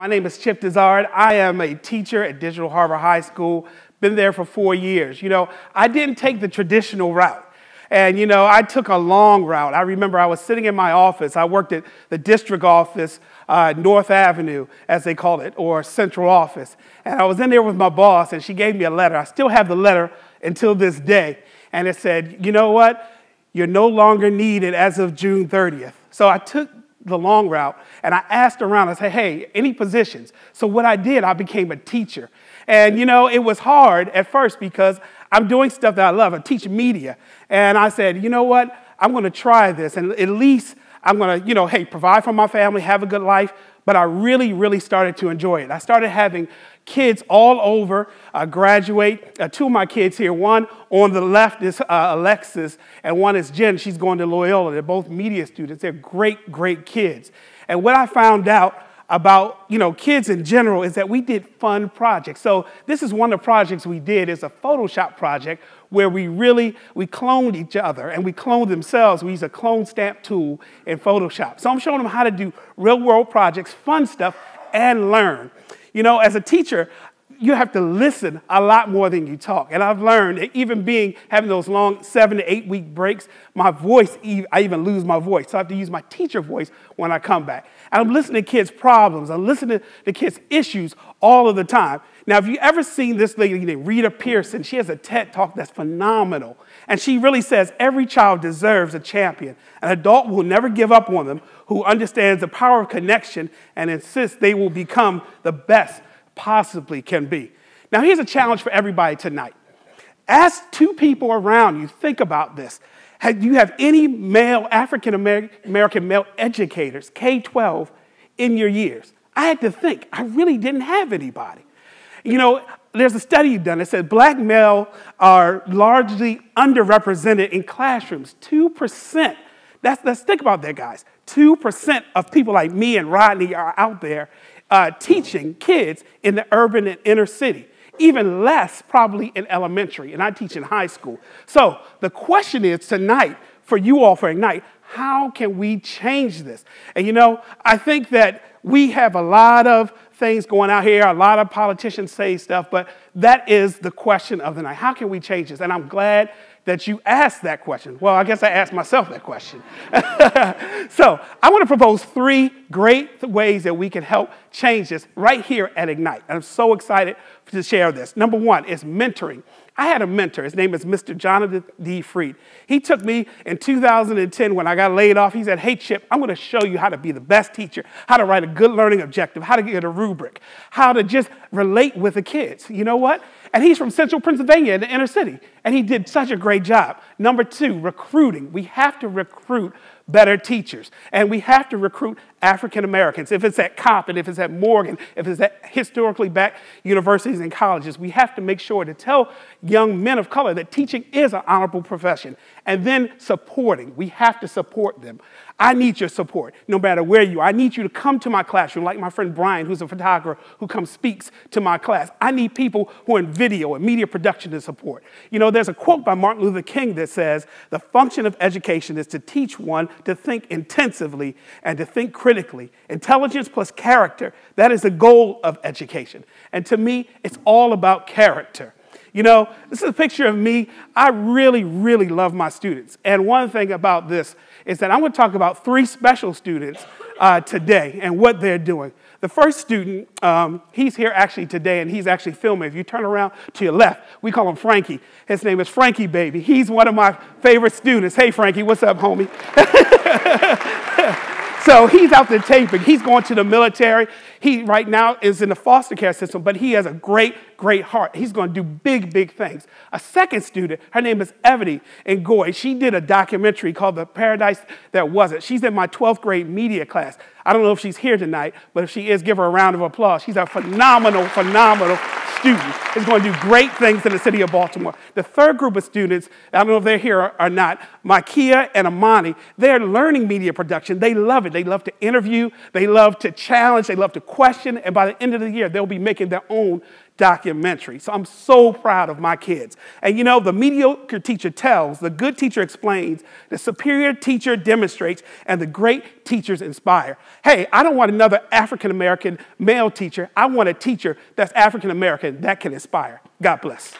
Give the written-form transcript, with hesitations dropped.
My name is Chip Dizard. I am a teacher at Digital Harbor High School. Been there for 4 years. I didn't take the traditional route. And, I took a long route. I remember I was sitting in my office. I worked at the district office, North Avenue, as they call it, or central office. And I was in there with my boss, and she gave me a letter. I still have the letter until this day. And it said, you know what? You're no longer needed as of June 30th. So I took the long route, and I asked around. I said, hey, any positions? So what I did, I became a teacher. And, it was hard at first because I'm doing stuff that I love. I teach media. And I said, you know what? I'm going to try this. And at least I'm going to, hey, provide for my family, have a good life. But I really, really started to enjoy it. I started having kids all over graduate. Two of my kids here, one on the left is Alexis, and one is Jen. She's going to Loyola. They're both media students. They're great, great kids. And what I found out about, kids in general is that we did fun projects. So this is one of the projects we did. It's a Photoshop project where we cloned each other and we cloned themselves. We used a clone stamp tool in Photoshop. So I'm showing them how to do real world projects, fun stuff, and learn. As a teacher, you have to listen a lot more than you talk. And I've learned that even having those long 7 to 8 week breaks, my voice, I even lose my voice. So I have to use my teacher voice when I come back. And I'm listening to kids' problems. I'm listening to kids' issues all of the time. Now, if you've ever seen this lady named Rita Pearson, she has a TED Talk that's phenomenal. And she really says every child deserves a champion. An adult will never give up on them, who understands the power of connection and insists they will become the best possibly can be. Now, here's a challenge for everybody tonight. Ask two people around you, think about this. Do you have any male, African-American male educators, K-12, in your years? I had to think. I really didn't have anybody. There's a study done that said black males are largely underrepresented in classrooms. 2%. Let's think about that, guys. 2% of people like me and Rodney are out there teaching kids in the urban and inner city. Even less probably in elementary, and I teach in high school. So the question is tonight, for you all for Ignite, how can we change this? And I think that we have a lot of things going out here, a lot of politicians say stuff, but that is the question of the night. How can we change this? And I'm glad that you asked that question. Well, I guess I asked myself that question. So I want to propose 3 great ways that we can help change this right here at Ignite. And I'm so excited to share this. Number 1 is mentoring. I had a mentor. His name is Mr. Jonathan D. Freed. He took me in 2010 when I got laid off. He said, hey, Chip, I'm going to show you how to be the best teacher, how to write a good learning objective, how to get a rubric, how to just relate with the kids. You know what? And he's from Central Pennsylvania in the inner city. And he did such a great job. Number 2, recruiting. We have to recruit better teachers. And we have to recruit African Americans. If it's at Coppin, if it's at Morgan, if it's at historically black universities and colleges, we have to make sure to tell young men of color that teaching is an honorable profession. And then supporting. We have to support them. I need your support, no matter where you are. I need you to come to my classroom, like my friend Brian, who's a photographer, who comes speaks to my class. I need people who are in video and media production to support. There's a quote by Martin Luther King that says, the function of education is to teach one to think intensively and to think critically. Intelligence plus character, that is the goal of education. And to me, it's all about character. This is a picture of me. I really, really love my students. And one thing about this is that I'm going to talk about 3 special students today and what they're doing. The first student, he's here actually today, and he's actually filming. If you turn around to your left, we call him Frankie. His name is Frankie Baby. He's one of my favorite students. Hey, Frankie, what's up, homie? So he's out there taping. He's going to the military. He right now is in the foster care system, but he has a great, great heart. He's going to do big, big things. A second student, her name is Evany Ngoy. She did a documentary called The Paradise That Wasn't. She's in my 12th grade media class. I don't know if she's here tonight, but if she is, give her a round of applause. She's a phenomenal, phenomenal student. Is going to do great things in the city of Baltimore. The third group of students, I don't know if they're here or not, Makia and Amani, they're learning media production. They love it. They love to interview. They love to challenge. They love to question. And by the end of the year, they'll be making their own documentary. So I'm so proud of my kids. And you know, the mediocre teacher tells, the good teacher explains, the superior teacher demonstrates, and the great teachers inspire. Hey, I don't want another African-American male teacher. I want a teacher that's African-American that can inspire. God bless.